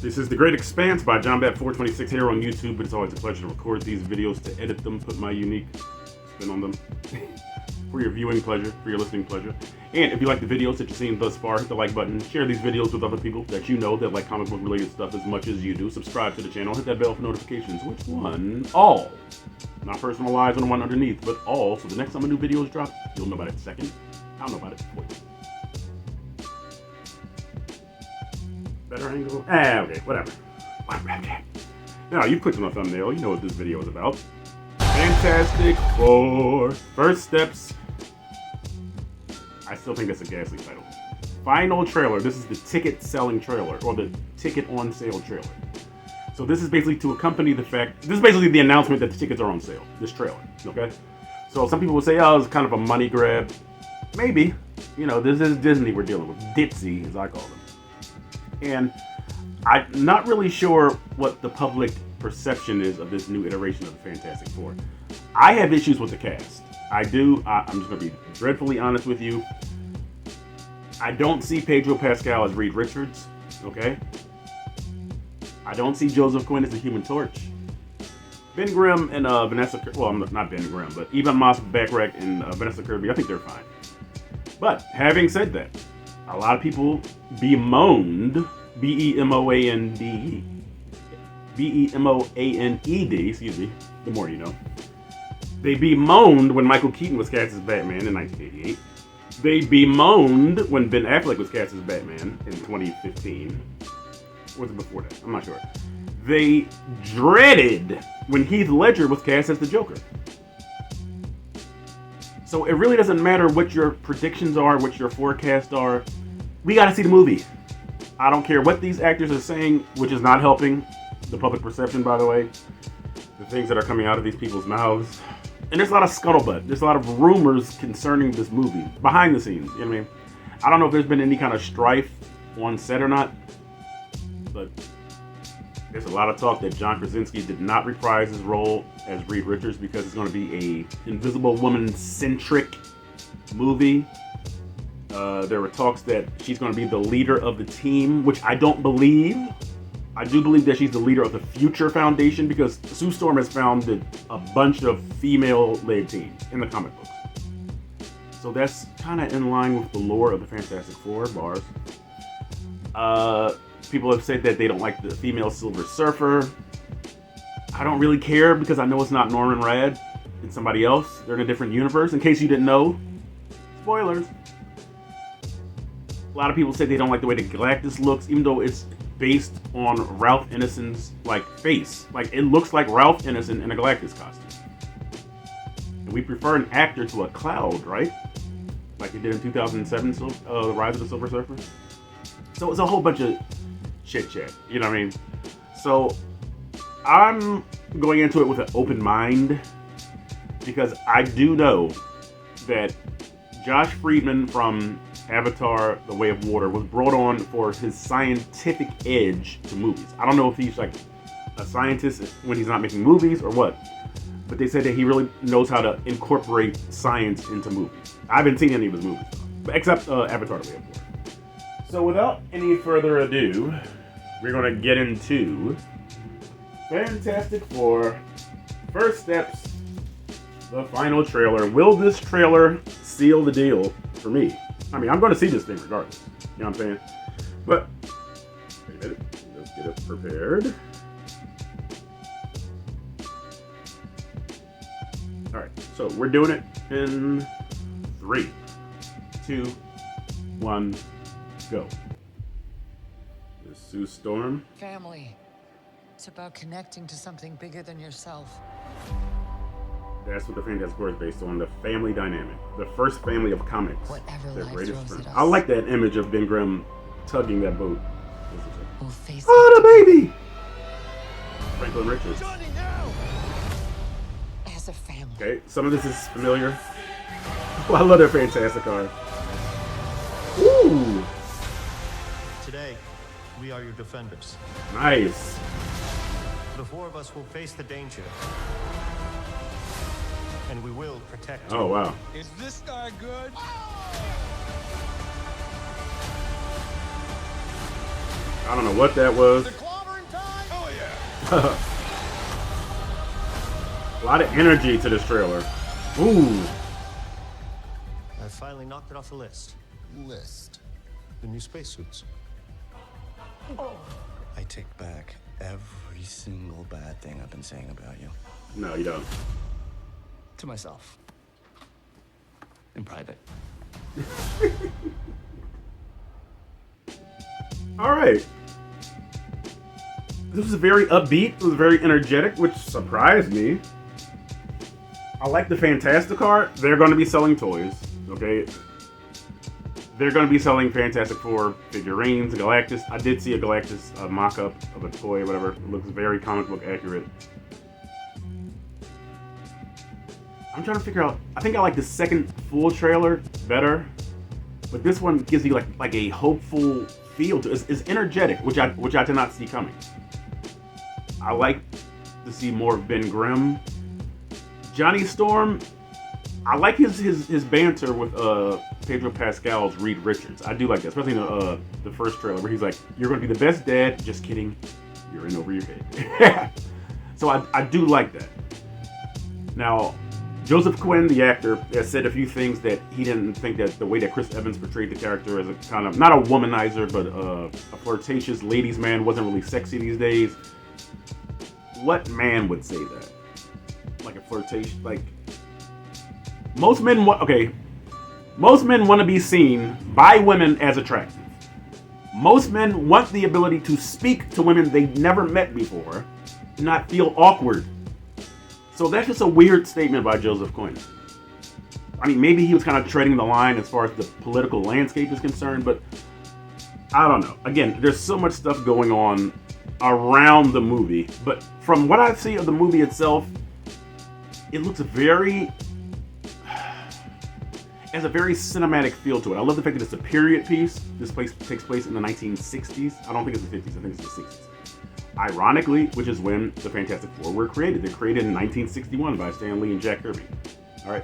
This is The Great Expanse by JohnBat426 here on YouTube. It's always a pleasure to record these videos, to edit them, put my unique spin on them for your viewing pleasure, for your listening pleasure. And if you like the videos that you've seen thus far, hit the like button, share these videos with other people that you know that like comic book related stuff as much as you do. Subscribe to the channel, hit that bell for notifications. Which one? All. Not personalized on the one underneath, but all. So the next time a new video is dropped, you'll know about it second. I'll know about it before you. Better angle? Okay, whatever. Now, you clicked on the thumbnail, you know what this video is about. Fantastic Four. First steps. I still think that's a ghastly title. Final trailer. This is the ticket selling trailer, or the ticket on sale trailer. So this is basically to accompany the fact, this is basically the announcement that the tickets are on sale, this trailer, okay? So some people will say, oh, it's kind of a money grab. Maybe. You know, this is Disney we're dealing with. Ditzy, as I call them. And I'm not really sure what the public perception is of this new iteration of the Fantastic Four. I have issues with the cast. I do. I'm just going to be dreadfully honest with you. I don't see Pedro Pascal as Reed Richards, okay? I don't see Joseph Quinn as the Human Torch. Ben Grimm and Vanessa, well, not Ben Grimm, but even Moss-Bachrach and Vanessa Kirby, I think they're fine. But having said that, a lot of people bemoaned, B-E-M-O-A-N-D-E, B-E-M-O-A-N-E-D, excuse me, the more you know. They bemoaned when Michael Keaton was cast as Batman in 1988. They bemoaned when Ben Affleck was cast as Batman in 2015. Or was it before that? I'm not sure. They dreaded when Heath Ledger was cast as the Joker. So it really doesn't matter what your predictions are, what your forecasts are. We gotta see the movie. I don't care what these actors are saying, which is not helping the public perception, by the way. The things that are coming out of these people's mouths. And there's a lot of scuttlebutt. There's a lot of rumors concerning this movie. Behind the scenes, you know what I mean? I don't know if there's been any kind of strife on set or not. But there's a lot of talk that John Krasinski did not reprise his role as Reed Richards because it's going to be a Invisible Woman-centric movie. There were talks that she's going to be the leader of the team, which I don't believe. I do believe that she's the leader of the Future Foundation because Sue Storm has founded a bunch of female-led teams in the comic books. So that's kind of in line with the lore of the Fantastic Four, bars. People have said that they don't like the female Silver Surfer. I don't really care because I know it's not Norman Rad. It's somebody else. They're in a different universe. In case you didn't know. Spoilers. A lot of people say they don't like the way the Galactus looks, even though it's based on Ralph Ineson's face. It looks like Ralph Ineson in a Galactus costume. And we prefer an actor to a cloud, right? Like it did in 2007, The Rise of the Silver Surfer. So it's a whole bunch of chit chat, you know what I mean? So I'm going into it with an open mind because I do know that Josh Friedman from Avatar: The Way of Water was brought on for his scientific edge to movies. I don't know if he's like a scientist when he's not making movies or what, but they said that he really knows how to incorporate science into movies. I haven't seen any of his movies though, except Avatar: The Way of Water. So without any further ado, we're going to get into Fantastic Four, First Steps, the final trailer. Will this trailer seal the deal for me? I mean, I'm going to see this thing regardless. You know what I'm saying? But, wait a minute. Let's get it prepared. Alright, so we're doing it in 3, 2, 1, go. This is Sue Storm. Family. It's about connecting to something bigger than yourself. That's what the Fantastic Four is based on, the family dynamic. The first family of comics. Whatever Their life greatest throws friend. at us. I like that image of Ben Grimm tugging that boat. We'll face Oh, it the baby! Franklin Richards. as a family. Okay, some of this is familiar. Oh, I love their Fantastic art. Ooh! Today, we are your defenders. Nice. The four of us will face the danger. And we will protect you. Oh, wow. Is this guy good? I don't know what that was. Decline! A lot of energy to this trailer. Ooh. I finally knocked it off the list. The new spacesuits. I take back every single bad thing I've been saying about you. No, you don't. To myself. In private. All right. This was very upbeat. It was very energetic, which surprised me. I like the Fantastic art. They're going to be selling toys, okay? They're going to be selling Fantastic Four figurines, Galactus. I did see a Galactus mock-up of a toy, whatever. It looks very comic book accurate. I'm trying to figure out. I think I like the second full trailer better, but this one gives you like a hopeful feel to it. It's energetic, which I did not see coming. I like to see more of Ben Grimm. Johnny Storm, I like his banter with Pedro Pascal's Reed Richards. I do like that, especially in the first trailer where he's like, "You're going to be the best dad." Just kidding. You're in over your head. So I do like that. Now, Joseph Quinn, the actor, has said a few things that he didn't think that the way that Chris Evans portrayed the character as a kind of, not a womanizer, but a flirtatious ladies' man wasn't really sexy these days. What man would say that? Like a flirtation, like most men want to be seen by women as attractive. Most men want the ability to speak to women they've never met before and not feel awkward. So that's just a weird statement by Joseph Quinn. I mean, maybe he was kind of treading the line as far as the political landscape is concerned, but I don't know. Again, there's so much stuff going on around the movie, but from what I see of the movie itself, it looks has a very cinematic feel to it. I love the fact that it's a period piece. This place takes place in the 1960s. I don't think it's the 50s. I think it's the 60s. Ironically, which is when the Fantastic Four were created. They're created in 1961 by Stan Lee and Jack Kirby. All right.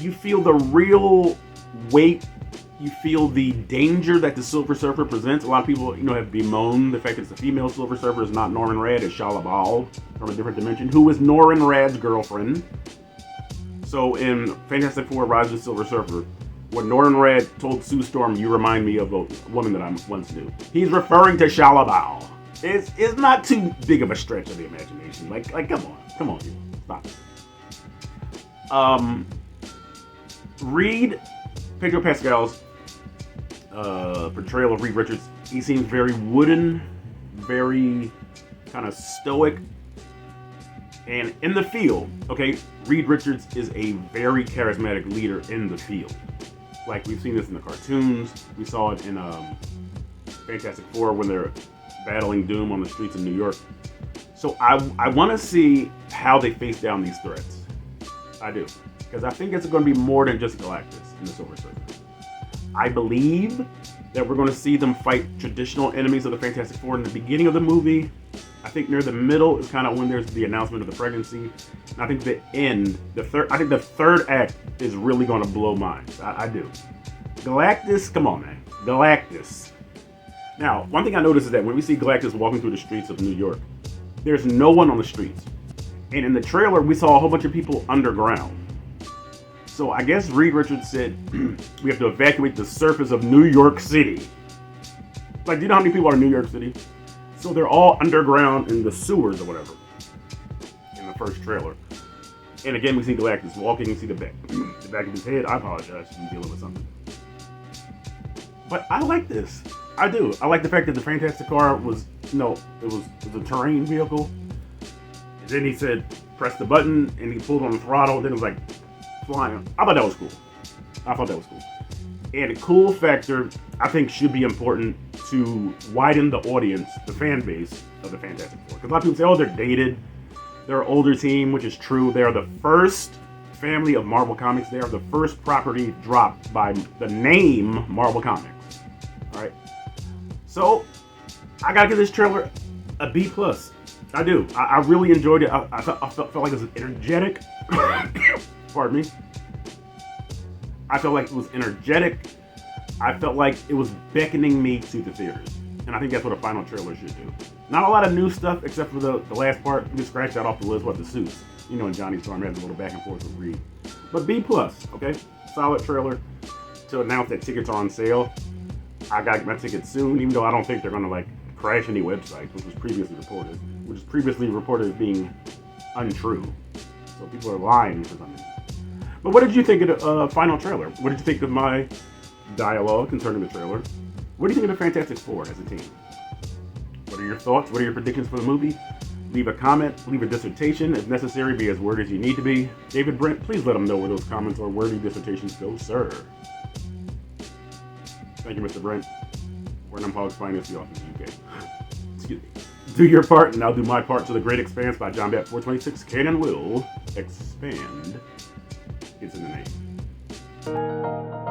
You feel the real weight. You feel the danger that the Silver Surfer presents. A lot of people, have bemoaned the fact that it's a female Silver Surfer. Is not Norman Rad. It's Shala Bal from a different dimension, who is Norman Rad's girlfriend. So in Fantastic Four: Rise of the Silver Surfer, when Norman Rad told Sue Storm, "You remind me of a woman that I once knew," he's referring to Shala Bal. It's not too big of a stretch of the imagination. Like come on, people, stop it. Pedro Pascal's portrayal of Reed Richards, he seems very wooden, very kind of stoic. And in the field, okay, Reed Richards is a very charismatic leader in the field. Like, we've seen this in the cartoons. We saw it in Fantastic Four when they're battling Doom on the streets of New York. So I want to see how they face down these threats. I do. Because I think it's going to be more than just Galactus in the Silver Surfer. I believe that we're going to see them fight traditional enemies of the Fantastic Four in the beginning of the movie. I think near the middle is kind of when there's the announcement of the pregnancy. And I think the end, the third act is really going to blow minds. I do. Galactus, come on, man. Galactus. Now, one thing I noticed is that when we see Galactus walking through the streets of New York, there's no one on the streets. And in the trailer, we saw a whole bunch of people underground. So I guess Reed Richards said, we have to evacuate the surface of New York City. Like, do you know how many people are in New York City? So they're all underground in the sewers or whatever in the first trailer. And again, we see Galactus walking and see the back of his head. I apologize, I'm dealing with something. But I like this. I do. I like the fact that the Fantastic car was, it was a terrain vehicle. And then he said, press the button, and he pulled on the throttle, and then it was like flying. I thought that was cool. And a cool factor, I think, should be important to widen the audience, the fan base of the Fantastic Four. Because a lot of people say, oh, they're dated. They're an older team, which is true. They are the first family of Marvel Comics. They are the first property dropped by the name Marvel Comics. All right. So, I got to give this trailer a B+. I do. I really enjoyed it. I felt like it was energetic. Pardon me. I felt like it was energetic. I felt like it was beckoning me to the theaters. And I think that's what a final trailer should do. Not a lot of new stuff except for the last part. We just scratched that off the list, what, the suits. You know, in Johnny Storm has a little back and forth with Reed. But B+, okay? Solid trailer to announce that tickets are on sale. I got my tickets soon, even though I don't think they're gonna like crash any websites, which was previously reported as being untrue. So people are lying for something. But what did you think of the final trailer? What did you think of my dialogue concerning the trailer? What do you think of the Fantastic Four as a team? What are your thoughts? What are your predictions for the movie? Leave a comment, leave a dissertation. If necessary, be as wordy as you need to be. David Brent, please let them know where those comments or wordy dissertations go, sir. Thank you, Mr. Brent. Where I'm Hog's finest, the office UK. Excuse me. Do your part, and I'll do my part to The Great Expanse by John Bat 426. Can and will expand. It's in the name.